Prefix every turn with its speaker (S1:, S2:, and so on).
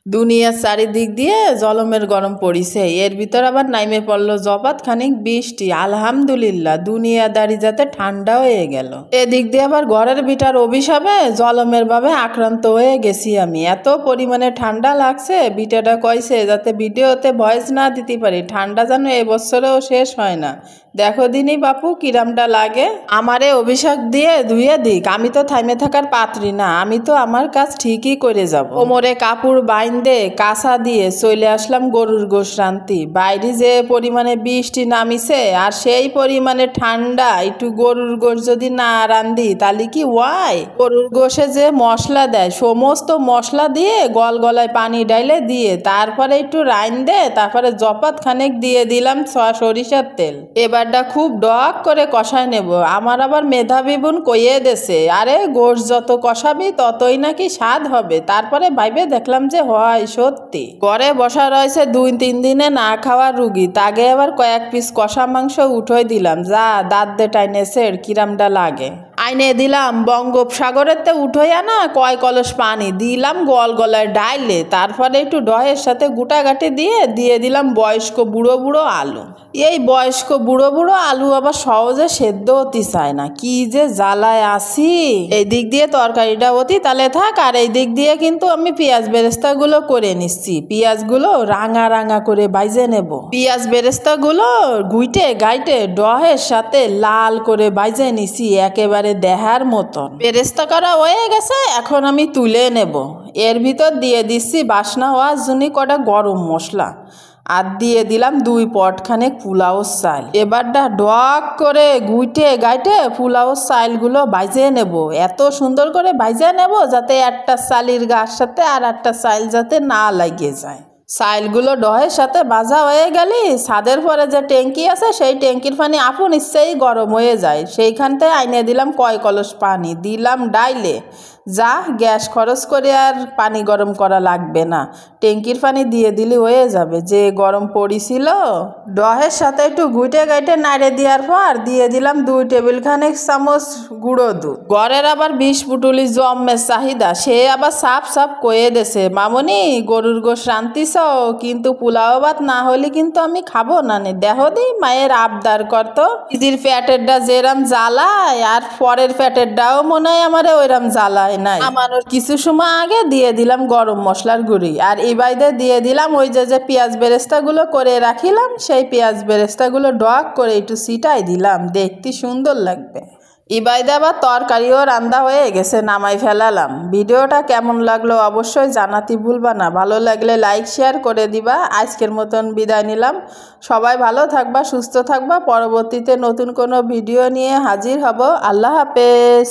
S1: দুনিয়ার চারিদিক দিয়ে জলমের গরম পড়িছে, এর ভিতর আবার নাইমে পড়লো জপাত খানিক বৃষ্টি। আলহামদুলিল্লাহ, দুনিয়াদারি যাতে ঠান্ডা হয়ে গেল। এদিক দিয়ে আবার ঘরের ভিটার অভিশাপে জলমের ভাবে আক্রান্ত হয়ে গেছি আমি। এত পরিমাণে ঠান্ডা লাগছে, বিটাটা কইছে যাতে ভিডিওতে ভয়েস না দিতে পারি, ঠান্ডা যেন এবছরেও শেষ হয় না। দেখো দিনি বাপু কিরামটা লাগে। আমারে অভিশাপ দিয়ে ধুয়ে দিক, আমি তো থাইমে থাকার পাত্রী না, আমি তো আমার কাজ ঠিকই করে যাব। কোমরে কাপড় বাইন্দে কাঁচা দিয়ে চলে আসলাম গরুর গোশ রান্তি। বাইরে যে পরিমাণে বৃষ্টি নামিছে আর সেই পরিমাণে ঠান্ডা, একটু গরুর গোশ যদি না রান্ধি তাহলে কি ওয়াই। গরুর গোশে যে মশলা দেয়, সমস্ত মশলা দিয়ে গলায় পানি ডাইলে দিয়ে তারপরে একটু রাইন্দে তারপরে জপাত খানেক দিয়ে দিলাম সরিষার তেল। এবারটা খুব ডক করে কষায় নেব। আমার আবার মেধাবী বোন কইয়ে দেছে, আরে গোশ যত কষাবি ততই নাকি স্বাদ হবে। তারপরে ভাইবে দেখলাম যে হয় সত্যি। ঘরে বসা রয়েছে 2-3 দিনে না খাওয়ার রুগী, তাকে আবার কয়েক পিস কষা মাংস উঠোই দিলাম। যা দাঁত দে টাইনে সের কিরামটা লাগে। আইনে দিলাম বঙ্গোপসাগরেতে উঠোইয়া না কয় কলস পানি দিলাম গলায় ডাইলে, তারপরে একটু ডয়ের সাথে গুটাগাটি দিয়ে দিলাম বয়স্ক বুড়ো আলু। এই বয়স্ক বুড়ো আলু আবার সহজে সেদ্ধ হতে চায় না, কি যে জ্বালায় আসি। এই দিক দিয়ে তরকারিটা অতি তালে থাক, আর এই দিক দিয়ে কিন্তু আমি পেঁয়াজ বেরেস্তাগুলো করে নিচ্ছি। পেঁয়াজগুলো রাঙা করে ভাইজে নেব। পেঁয়াজ বেরেস্তাগুলো গাইটে ডহের সাথে লাল করে ভাইজে নিছি একেবারে দেহার মতন। বেরেস্তা করা হয়ে গেছে, এখন আমি তুলে নেব। এর ভিতর দিয়ে দিচ্ছি বাসনা হওয়ার জন্য কটা গরম মশলা, আর দিয়ে দিলাম 2 পট খানেক পোলাও চাল। এবারটা ডক করে গাইটে পোলাও চালগুলো ভাইজে নেব। এত সুন্দর করে ভাইজে নেব যাতে একটা চালির গার সাথে আর একটা চাল যাতে না লাগিয়ে যায়। চাইলগুলো ডহের সাথে ভাজা হয়ে গেলে ছাদের পরে যে ট্যাঙ্কি আছে সেই ট্যাঙ্কির পানি আপন ইচ্ছেই গরম হয়ে যায়। সেইখানতে আইনে দিলাম কয় কলস পানি দিলাম ডাইলে। যা গ্যাস খরচ করে আর পানি গরম করা লাগবে না, ট্যাঙ্কির পানি দিয়ে দিলে হয়ে যাবে। যে গরম পড়িছিল। ডহের সাথে একটু গাইটে নাড়ে দেওয়ার পর দিয়ে দিলাম 2 টেবিল খানেক চামচ গুঁড়ো দুধ। ঘরের আবার 20 পুটুলি জম্মের চাহিদা, সে আবার সাপ কয়ে দেছে, মামনি গরুর গোশ রান্তিস কিন্তু পোলাও ভাত না হলে কিন্তু আমি খাবো না নে। দেহ দি মায়ের আবদার করতো, দিদির প্যাটেরটা যেরাম জ্বালায় আর পরের প্যাটেরটাও মনে হয় আমারে ওইরাম জ্বালায় নাই। আমারও কিছু সময় আগে দিয়ে দিলাম গরম মশলার গুঁড়ি, আর এই বাইরে দিয়ে দিলাম ওই যে পেঁয়াজ বেরেস্তাগুলো করে রাখিলাম, সেই পেঁয়াজ বেরেস্তাগুলো ডক করে একটু ছিটাই দিলাম, দেখতে সুন্দর লাগবে। ইবাইদে আবার তরকারিও রান্না হয়ে গেছে, নামাই ফেলালাম। ভিডিওটা কেমন লাগলো অবশ্যই জানাতে ভুলবা না। ভালো লাগলে লাইক শেয়ার করে দিবা। আজকের মতন বিদায় নিলাম। সবাই ভালো থাকবা, সুস্থ থাকবা। পরবর্তীতে নতুন কোনো ভিডিও নিয়ে হাজির হব। আল্লাহ হাফেজ।